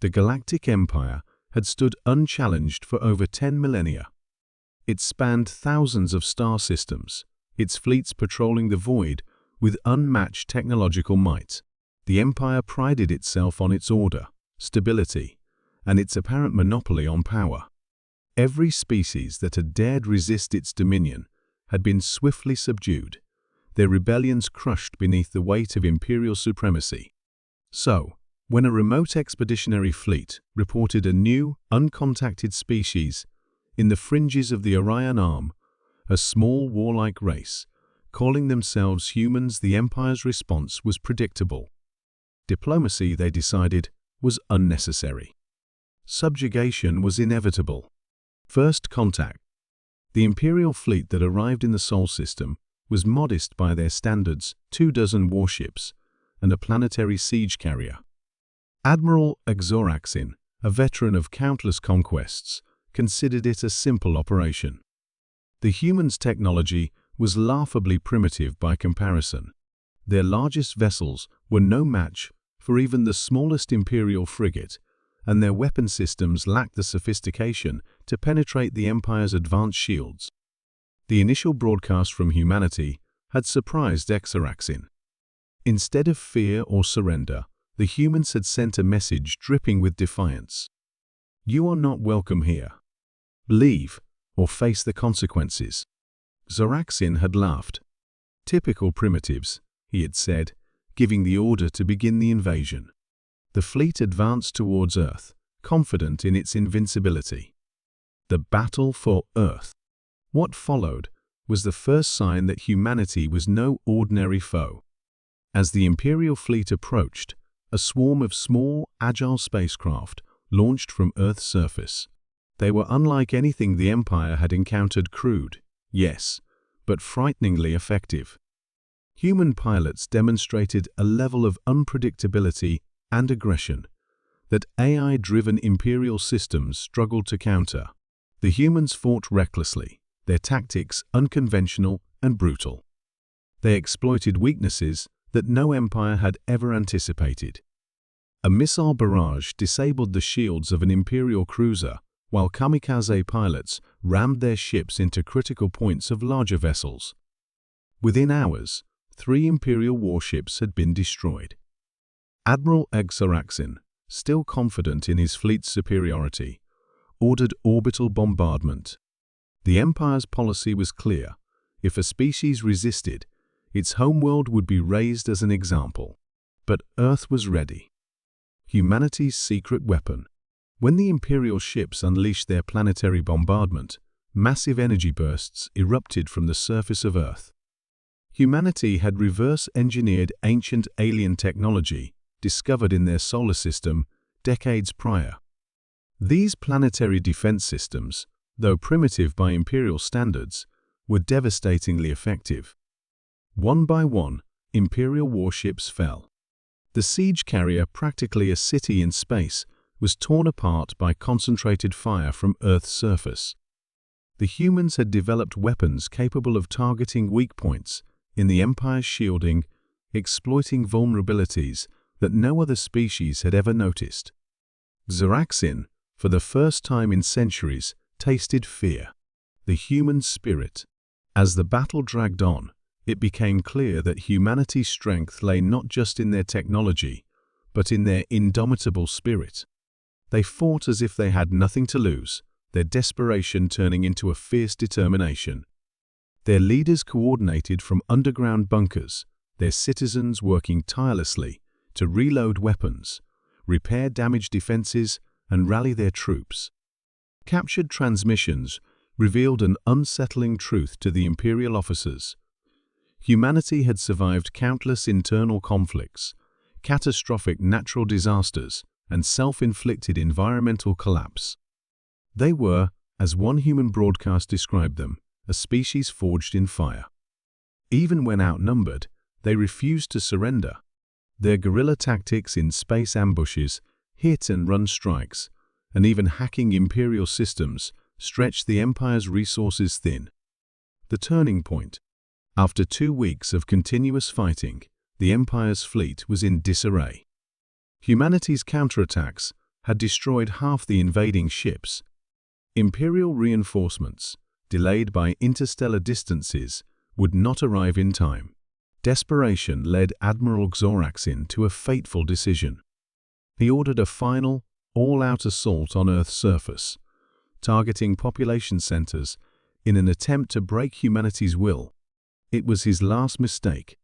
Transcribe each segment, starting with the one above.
The Galactic Empire had stood unchallenged for over 10 millennia. It spanned thousands of star systems, its fleets patrolling the void with unmatched technological might. The Empire prided itself on its order, stability, and its apparent monopoly on power. Every species that had dared resist its dominion had been swiftly subdued, their rebellions crushed beneath the weight of imperial supremacy. So, when a remote expeditionary fleet reported a new, uncontacted species in the fringes of the Orion Arm, a small warlike race, calling themselves humans, the Empire's response was predictable. Diplomacy, they decided, was unnecessary. Subjugation was inevitable. First contact. The Imperial fleet that arrived in the Sol system was modest by their standards, 24 warships and a planetary siege carrier. Admiral Exoraxin, a veteran of countless conquests, considered it a simple operation. The humans' technology was laughably primitive by comparison. Their largest vessels were no match for even the smallest Imperial frigate, and their weapon systems lacked the sophistication to penetrate the Empire's advanced shields. The initial broadcast from humanity had surprised Exoraxin. Instead of fear or surrender, the humans had sent a message dripping with defiance. "You are not welcome here. Leave, or face the consequences." Zoraxin had laughed. "Typical primitives," he had said, giving the order to begin the invasion. The fleet advanced towards Earth, confident in its invincibility. The battle for Earth. What followed was the first sign that humanity was no ordinary foe. As the Imperial fleet approached, a swarm of small, agile spacecraft launched from Earth's surface. They were unlike anything the Empire had encountered. Crude, yes, but frighteningly effective. Human pilots demonstrated a level of unpredictability and aggression that AI-driven Imperial systems struggled to counter. The humans fought recklessly, their tactics unconventional and brutal. They exploited weaknesses that no Empire had ever anticipated. A missile barrage disabled the shields of an Imperial cruiser, while kamikaze pilots rammed their ships into critical points of larger vessels. Within hours, 3 Imperial warships had been destroyed. Admiral Exoraxin, still confident in his fleet's superiority, ordered orbital bombardment. The Empire's policy was clear: if a species resisted, its homeworld would be razed as an example. But Earth was ready. Humanity's secret weapon. When the Imperial ships unleashed their planetary bombardment, massive energy bursts erupted from the surface of Earth. Humanity had reverse-engineered ancient alien technology discovered in their solar system decades prior. These planetary defense systems, though primitive by Imperial standards, were devastatingly effective. One by one, Imperial warships fell. The siege carrier, practically a city in space, was torn apart by concentrated fire from Earth's surface. The humans had developed weapons capable of targeting weak points in the Empire's shielding, exploiting vulnerabilities that no other species had ever noticed. Zoraxin, for the first time in centuries, tasted fear, the human spirit. As the battle dragged on, it became clear that humanity's strength lay not just in their technology, but in their indomitable spirit. They fought as if they had nothing to lose, their desperation turning into a fierce determination. Their leaders coordinated from underground bunkers, their citizens working tirelessly to reload weapons, repair damaged defenses, and rally their troops. Captured transmissions revealed an unsettling truth to the Imperial officers. Humanity had survived countless internal conflicts, catastrophic natural disasters, and self-inflicted environmental collapse. They were, as one human broadcast described them, a species forged in fire. Even when outnumbered, they refused to surrender. Their guerrilla tactics in space ambushes, hit-and-run strikes, and even hacking Imperial systems stretched the Empire's resources thin. The turning point. After 2 weeks of continuous fighting, the Empire's fleet was in disarray. Humanity's counterattacks had destroyed half the invading ships. Imperial reinforcements, delayed by interstellar distances, would not arrive in time. Desperation led Admiral Zoraxin to a fateful decision. He ordered a final, all-out assault on Earth's surface, targeting population centers in an attempt to break humanity's will. It was his last mistake.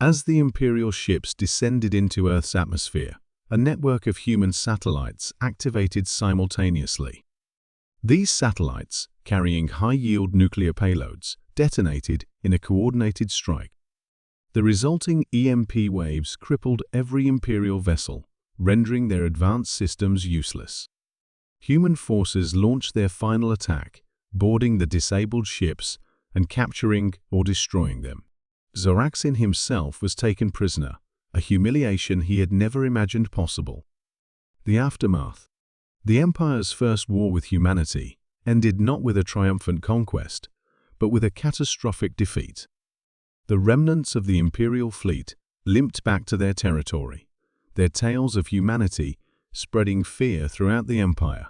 As the Imperial ships descended into Earth's atmosphere, a network of human satellites activated simultaneously. These satellites, carrying high-yield nuclear payloads, detonated in a coordinated strike. The resulting EMP waves crippled every Imperial vessel, rendering their advanced systems useless. Human forces launched their final attack, boarding the disabled ships and capturing or destroying them. Zoraxin himself was taken prisoner, a humiliation he had never imagined possible. The aftermath. The Empire's first war with humanity ended not with a triumphant conquest, but with a catastrophic defeat. The remnants of the Imperial fleet limped back to their territory, their tales of humanity spreading fear throughout the Empire.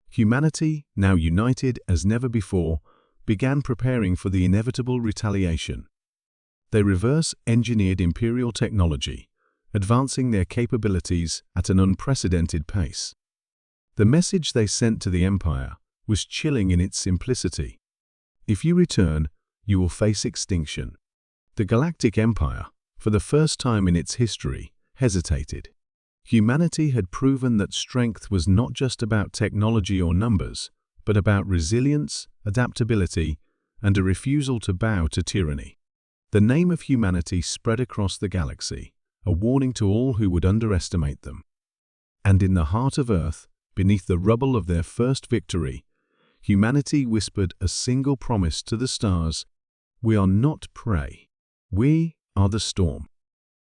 Humanity, now united as never before, began preparing for the inevitable retaliation. They reverse-engineered Imperial technology, advancing their capabilities at an unprecedented pace. The message they sent to the Empire was chilling in its simplicity. If you return, you will face extinction. The Galactic Empire, for the first time in its history, hesitated. Humanity had proven that strength was not just about technology or numbers, but about resilience, adaptability, and a refusal to bow to tyranny. The name of humanity spread across the galaxy, a warning to all who would underestimate them. And in the heart of Earth, beneath the rubble of their first victory, humanity whispered a single promise to the stars: "We are not prey. We are the storm."